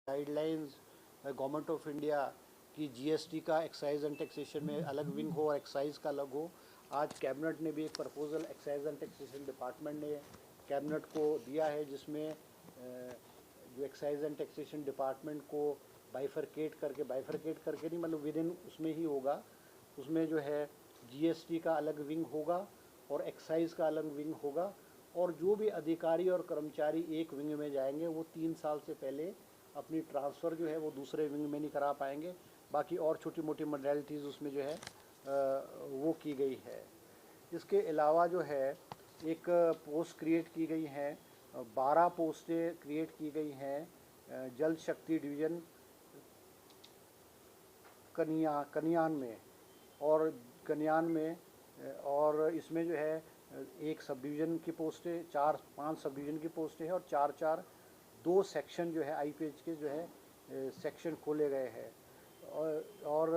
Guidelines government of India की GST का excise and taxation में अलग विंग हो और एक्साइज का अलग हो। आज कैबिनेट ने भी एक proposal excise and taxation department ने कैबिनेट को दिया है, जिसमें जो एक्साइज एंड टैक्सेशन डिपार्टमेंट को बाइफरकेट करके नहीं, मतलब विद इन उसमें ही होगा। उसमें जो है जीएसटी का अलग विंग होगा और एक्साइज का अलग विंग होगा, और जो भी अधिकारी और कर्मचारी एक विंग में जाएंगे वो 3 साल से पहले अपनी ट्रांसफ़र जो है वो दूसरे विंग में नहीं करा पाएंगे। बाकी और छोटी मोटी मॉडलिटीज़ उसमें जो है वो की गई है। इसके अलावा जो है एक पोस्ट क्रिएट की गई हैं, 12 पोस्टें क्रिएट की गई हैं जल शक्ति डिवीज़न कन्यान में और इसमें जो है एक सब डिवीज़न की पोस्टें 4-5 सब डिवीज़न की पोस्टें हैं और 4-4 2 सेक्शन जो है आईपीएच के जो है सेक्शन खोले गए हैं। और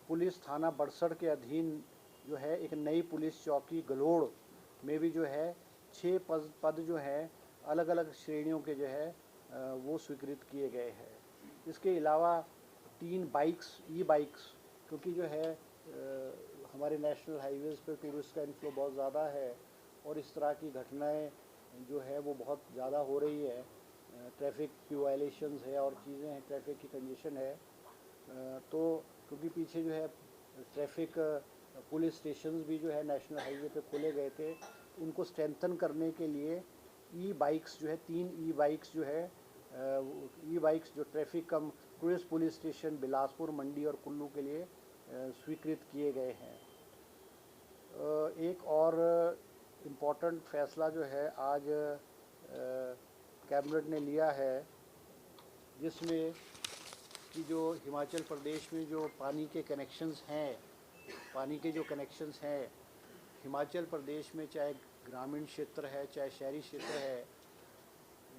पुलिस थाना बड़सर के अधीन जो है एक नई पुलिस चौकी गलोड़ में भी जो है 6 पद जो हैं अलग अलग श्रेणियों के जो है वो स्वीकृत किए गए हैं। इसके अलावा 3 ई बाइक्स, क्योंकि जो है हमारे नेशनल हाईवेज़ पे टूरिस्ट का इनफ्लो बहुत ज़्यादा है और इस तरह की घटनाएं जो है वो बहुत ज़्यादा हो रही है। ट्रैफिक की वायलेशंस है और चीज़ें हैं, ट्रैफिक की कंजेशन है। तो क्योंकि पीछे जो है ट्रैफिक पुलिस स्टेशंस भी जो है नेशनल हाईवे पे खोले गए थे, उनको स्ट्रेंथन करने के लिए ई बाइक्स जो है 3 ई बाइक्स जो है ई बाइक्स जो ट्रैफिक कम टूरिस्ट पुलिस स्टेशन बिलासपुर, मंडी और कुल्लू के लिए स्वीकृत किए गए हैं। एक और इम्पॉर्टेंट फैसला जो है आज कैबिनेट ने लिया है, जिसमें कि जो हिमाचल प्रदेश में जो पानी के कनेक्शंस हैं, हिमाचल प्रदेश में चाहे ग्रामीण क्षेत्र है चाहे शहरी क्षेत्र है,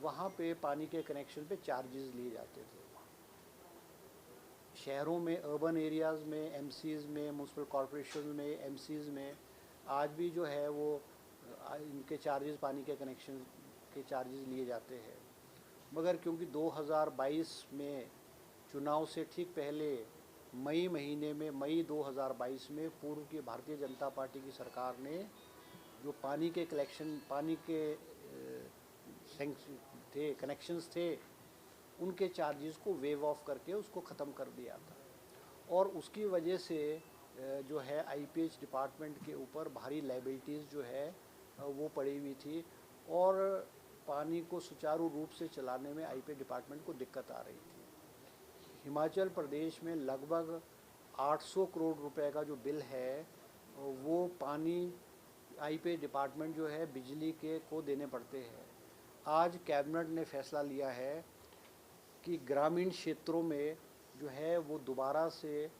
वहाँ पे पानी के कनेक्शन पे चार्जेस लिए जाते थे। शहरों में, अर्बन एरियाज़ में, एमसीज़ में, म्यूनसिपल कॉरपोरेशन में, एमसीज़ में आज भी जो है वो इनके चार्जेस, पानी के कनेक्शन के चार्जेस लिए जाते हैं। मगर क्योंकि 2022 में चुनाव से ठीक पहले मई 2022 में पूर्व की भारतीय जनता पार्टी की सरकार ने जो पानी के कनेक्शंस थे उनके चार्जेस को वेव ऑफ करके उसको ख़त्म कर दिया था, और उसकी वजह से जो है आईपीएच डिपार्टमेंट के ऊपर भारी लायबिलिटीज़ जो है वो पड़ी हुई थी, और पानी को सुचारू रूप से चलाने में आईपीएच डिपार्टमेंट को दिक्कत आ रही थी। हिमाचल प्रदेश में लगभग 800 करोड़ रुपए का जो बिल है वो पानी आईपीएच डिपार्टमेंट जो है बिजली के को देने पड़ते हैं। आज कैबिनेट ने फैसला लिया है कि ग्रामीण क्षेत्रों में जो है वो दोबारा से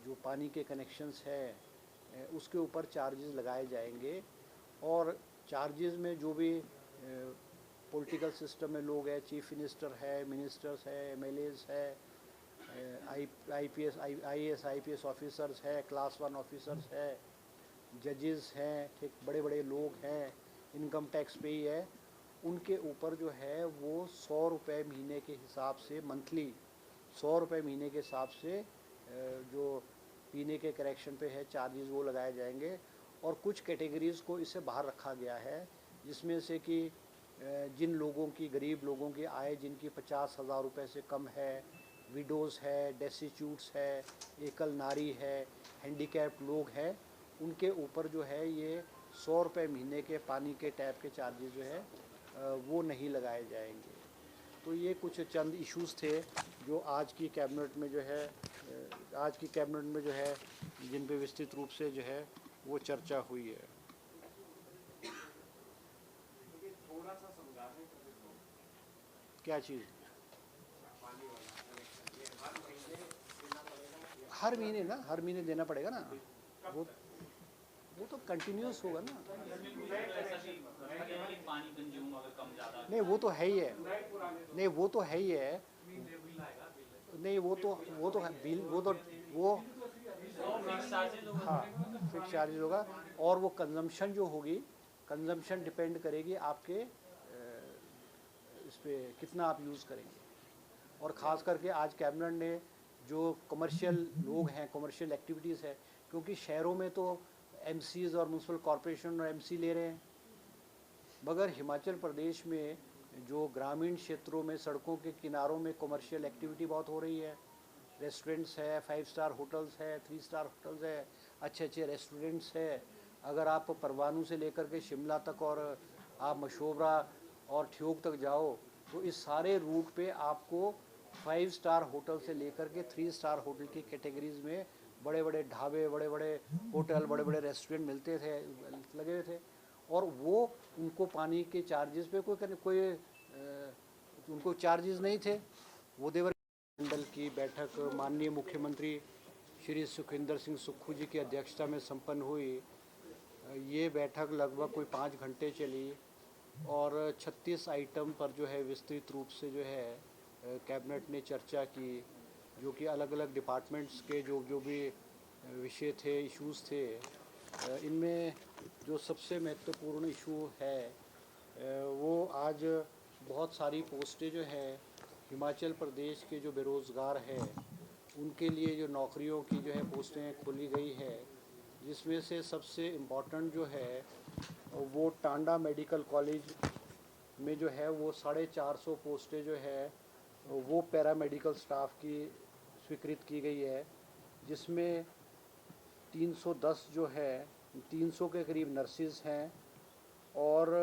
जो पानी के कनेक्शंस हैं उसके ऊपर चार्जेस लगाए जाएंगे, और चार्जेस में जो भी पॉलिटिकल सिस्टम में लोग हैं, चीफ मिनिस्टर है, मिनिस्टर्स है, एमएलएज है, आईएएस आईपीएस ऑफिसर्स है, क्लास 1 ऑफिसर्स है, जजेस हैं, ठीक बड़े बड़े लोग हैं, इनकम टैक्स पे ही है, उनके ऊपर जो है वो 100 रुपये महीने के हिसाब से, मंथली 100 रुपये महीने के हिसाब से जो पीने के कनेक्शन पे है चार्जेस वो लगाए जाएंगे। और कुछ कैटेगरीज़ को इससे बाहर रखा गया है, जिसमें से कि जिन लोगों की, गरीब लोगों की आय जिनकी 50,000 रुपये से कम है, विडोज़ है, डेस्टिट्यूट्स है, एकल नारी है, हैंडीकैप्ड लोग हैं, उनके ऊपर जो है ये 100 रुपये महीने के पानी के टैप के चार्जेस जो है वो नहीं लगाए जाएंगे। तो ये कुछ चंद इश्यूज़ थे जो आज की कैबिनेट में जो है जिन पे विस्तृत रूप से जो है वो चर्चा हुई है। थोड़ा सा समझा दें क्या चीज़? हर महीने देना पड़ेगा ना, वो तो कंटिन्यूस होगा ना। नहीं वो तो है ही है, नहीं वो तो है ही है, नहीं वो तो बिल वो हाँ फिक्स चार्जेज होगा, और वो कंजम्पशन जो होगी, कंजम्पशन डिपेंड करेगी आपके इस पर कितना आप यूज़ करेंगे। और ख़ास करके आज कैबिनेट ने जो कमर्शियल लोग हैं, कमर्शियल एक्टिविटीज़ है, क्योंकि शहरों में तो एमसीज और म्यूनसिपल कॉरपोरेशन और एमसी ले रहे हैं, मगर हिमाचल प्रदेश में जो ग्रामीण क्षेत्रों में सड़कों के किनारों में कमर्शियल एक्टिविटी बहुत हो रही है। रेस्टोरेंट्स है, 5 स्टार होटल्स है, 3 स्टार होटल्स है, अच्छे अच्छे रेस्टोरेंट्स है। अगर आप परवाणू से लेकर के शिमला तक और आप मशोबरा और ठियोग तक जाओ तो इस सारे रूट पे आपको 5 स्टार होटल से लेकर के 3 स्टार होटल की कैटेगरीज में बड़े बड़े ढाबे, बड़े बड़े होटल, बड़े बड़े रेस्टोरेंट मिलते थे, लगे हुए थे। और वो उनको पानी के चार्जेस पे कोई उनको चार्जेस नहीं थे। वो देवर मंडल की बैठक माननीय मुख्यमंत्री श्री सुखविंदर सिंह सुक्खू जी की अध्यक्षता में संपन्न हुई। ये बैठक लगभग कोई 5 घंटे चली और 36 आइटम पर जो है विस्तृत रूप से जो है कैबिनेट ने चर्चा की, जो कि अलग अलग डिपार्टमेंट्स के जो भी विषय थे, इश्यूज़ थे। इनमें जो सबसे महत्वपूर्ण इशू है वो आज बहुत सारी पोस्टें जो है हिमाचल प्रदेश के जो बेरोज़गार हैं उनके लिए जो नौकरियों की जो है पोस्टें खोली गई है, जिसमें से सबसे इम्पोर्टेंट जो है वो टांडा मेडिकल कॉलेज में जो है वो 450 पोस्टें जो है वो पैरामेडिकल स्टाफ की स्वीकृत की गई है, जिसमें 310 जो है 300 के करीब नर्सिस हैं और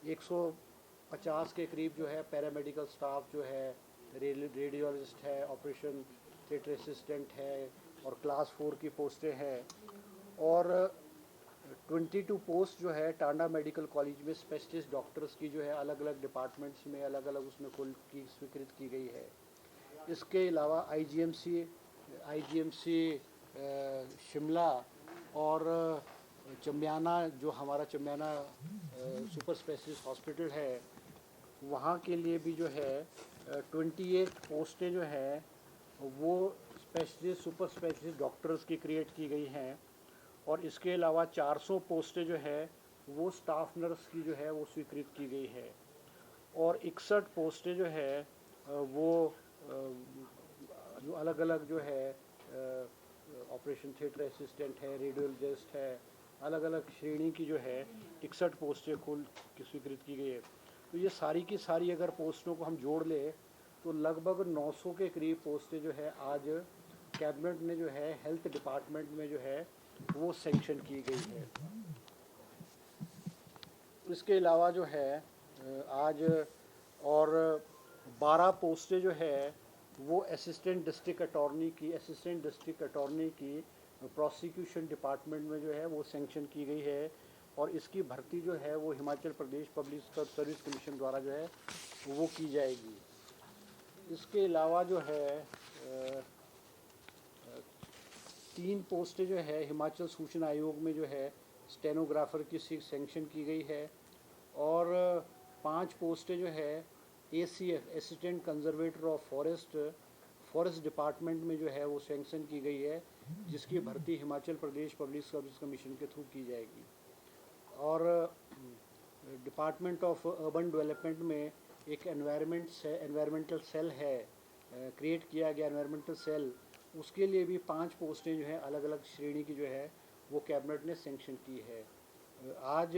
150 के करीब जो है पैरामेडिकल स्टाफ जो है, रेडियोलॉजिस्ट है, ऑपरेशन थिएटर असिस्टेंट है और क्लास 4 की पोस्टें हैं। और 22 पोस्ट जो है टांडा मेडिकल कॉलेज में स्पेशलिस्ट डॉक्टर्स की जो है अलग अलग डिपार्टमेंट्स में अलग अलग उसमें खुल की स्वीकृत की गई है। इसके अलावा आईजीएमसी शिमला और चम्बियाना, जो हमारा चम्बियाना सुपर स्पेशलिस्ट हॉस्पिटल है, वहाँ के लिए भी जो है 28 पोस्टें जो है वो स्पेशलिस्ट सुपर स्पेशलिस्ट डॉक्टर्स की क्रिएट की गई हैं। और इसके अलावा 400 पोस्टें जो है वो स्टाफ नर्स की जो है वो स्वीकृत की गई है। और 61 पोस्टें जो है वो जो अलग अलग जो है ऑपरेशन थिएटर असिस्टेंट है, रेडियोलॉजिस्ट है, अलग अलग श्रेणी की जो है 61 पोस्टें खुल की स्वीकृत की गई है। तो ये सारी की सारी अगर पोस्टों को हम जोड़ लें तो लगभग 900 के करीब पोस्टें जो है आज कैबिनेट ने जो है हेल्थ डिपार्टमेंट में जो है वो सेंक्शन की गई है। इसके अलावा जो है आज और 12 पोस्टें जो है वो असिस्टेंट डिस्ट्रिक्ट अटॉर्नी की प्रोसिक्यूशन डिपार्टमेंट में जो है वो सेंक्शन की गई है। और इसकी भर्ती जो है वो Himachal Pradesh public service commission द्वारा जो है वो की जाएगी। इसके अलावा जो है 3 पोस्टें जो है हिमाचल सूचना आयोग में जो है स्टेनोग्राफर की सेंक्शन की गई है। और 5 पोस्टें जो है ACF assistant conservator of forest department में जो है वो सेंक्शन की गई है, जिसकी भर्ती Himachal Pradesh public service commission के थ्रू की जाएगी। और डिपार्टमेंट ऑफ अर्बन डेवलपमेंट में एक एनवायरमेंटल सेल है, क्रिएट किया गया एनवायरमेंटल सेल, उसके लिए भी 5 पोस्टें जो हैं अलग अलग श्रेणी की जो है वो कैबिनेट ने सेंक्शन की है। आज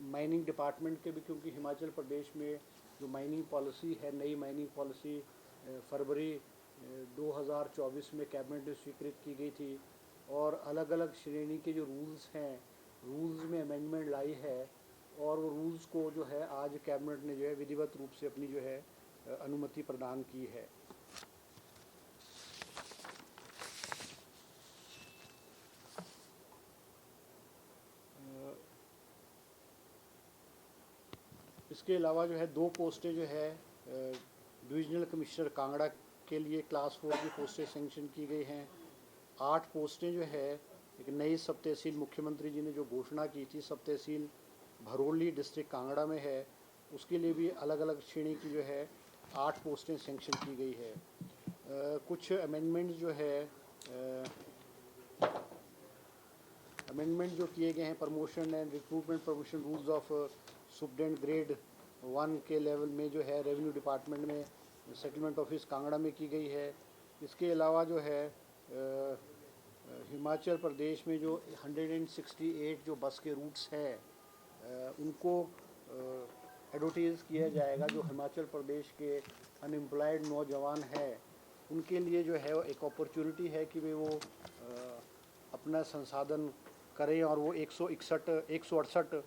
माइनिंग डिपार्टमेंट के भी, क्योंकि हिमाचल प्रदेश में जो माइनिंग पॉलिसी है, नई माइनिंग पॉलिसी फरवरी 2024 में कैबिनेट ने स्वीकृत की गई थी और अलग अलग श्रेणी के जो रूल्स हैं, रूल्स में अमेंडमेंट लाई है और वो रूल्स को जो है आज कैबिनेट ने जो है विधिवत रूप से अपनी जो है अनुमति प्रदान की है। इसके अलावा जो है 2 पोस्टें जो है डिविजनल कमिश्नर कांगड़ा के लिए क्लास 4 की पोस्टें सेंक्शन की गई हैं। 8 पोस्टें जो है एक नई सब तहसील मुख्यमंत्री जी ने जो घोषणा की थी, सब तहसील भरोली डिस्ट्रिक्ट कांगड़ा में है, उसके लिए भी अलग अलग श्रेणी की जो है 8 पोस्टें सेंक्शन की गई है। कुछ अमेंडमेंट जो है अमेंडमेंट जो किए गए हैं, promotion and recruitment promotion rules of superintendent grade 1 के लेवल में जो है रेवेन्यू डिपार्टमेंट में सेटलमेंट ऑफिस कांगड़ा में की गई है। इसके अलावा जो है हिमाचल प्रदेश में जो 168 जो बस के रूट्स हैं उनको एडवर्टाइज किया जाएगा। जो हिमाचल प्रदेश के अनएम्प्लॉयड नौजवान हैं उनके लिए जो है एक अपॉर्चुनिटी है कि वे वो अपना संसाधन करें, और वो 168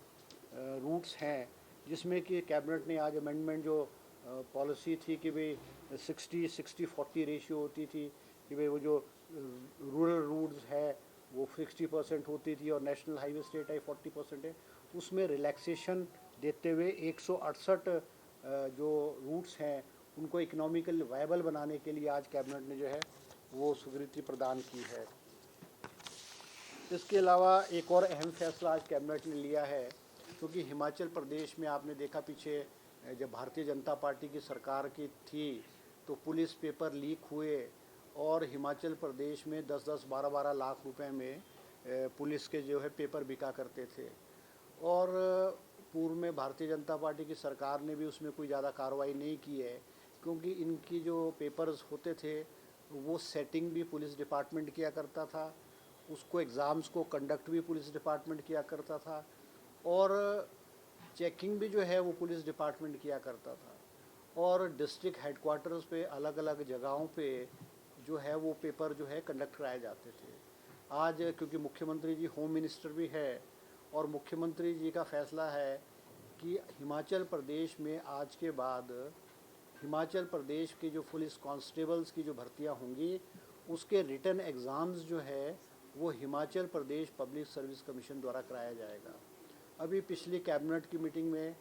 रूट्स हैं जिसमें कि कैबिनेट ने आज अमेंडमेंट जो पॉलिसी थी कि भाई 60-40 रेशियो होती थी कि भाई वो जो रूरल रूट्स है वो 60% होती थी और नेशनल हाईवे स्टेट है 40% है, उसमें रिलैक्सेशन देते हुए 168 जो रूट्स हैं उनको इकोनॉमिकल वायबल बनाने के लिए आज कैबिनेट ने जो है वो स्वीकृति प्रदान की है। इसके अलावा एक और अहम फैसला आज कैबिनेट ने लिया है, क्योंकि हिमाचल प्रदेश में आपने देखा पीछे जब भारतीय जनता पार्टी की सरकार की थी तो पुलिस पेपर लीक हुए और हिमाचल प्रदेश में 10-10, 12-12 लाख रुपए में पुलिस के जो है पेपर बिका करते थे, और पूर्व में भारतीय जनता पार्टी की सरकार ने भी उसमें कोई ज़्यादा कार्रवाई नहीं की है, क्योंकि इनकी जो पेपर्स होते थे वो सेटिंग भी पुलिस डिपार्टमेंट किया करता था, उसको एग्ज़ाम्स को कंडक्ट भी पुलिस डिपार्टमेंट किया करता था, और चेकिंग भी जो है वो पुलिस डिपार्टमेंट किया करता था, और डिस्ट्रिक्ट हेडक्वार्टर्स पे अलग अलग जगहों पे जो है वो पेपर जो है कंडक्ट कराए जाते थे। आज क्योंकि मुख्यमंत्री जी होम मिनिस्टर भी है और मुख्यमंत्री जी का फैसला है कि हिमाचल प्रदेश में आज के बाद हिमाचल प्रदेश के जो पुलिस कांस्टेबल्स की जो भर्तियां होंगी उसके रिटन एग्ज़ाम्स जो है वो Himachal Pradesh public service commission द्वारा कराया जाएगा। अभी पिछली कैबिनेट की मीटिंग में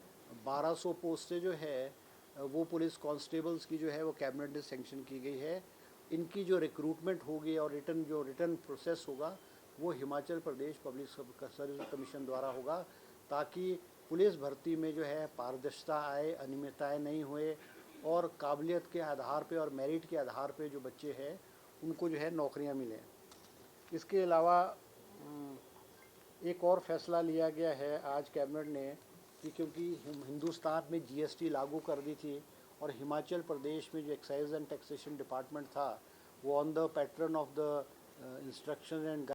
1200 पोस्टें जो है वो पुलिस कांस्टेबल्स की जो है वो कैबिनेट ने सेंक्शन की गई है। इनकी जो रिक्रूटमेंट होगी और रिटर्न प्रोसेस होगा वो Himachal Pradesh public service commission द्वारा होगा, ताकि पुलिस भर्ती में जो है पारदर्शिता आए, अनियमितताएँ नहीं हुए, और काबिलियत के आधार पे और मेरिट के आधार पे जो बच्चे हैं उनको जो है नौकरियां मिलें। इसके अलावा एक और फैसला लिया गया है आज कैबिनेट ने कि क्योंकि हिंदुस्तान में जीएसटी लागू कर दी थी और हिमाचल प्रदेश में जो एक्साइज एंड टैक्सेशन डिपार्टमेंट था वो on the pattern of the instruction and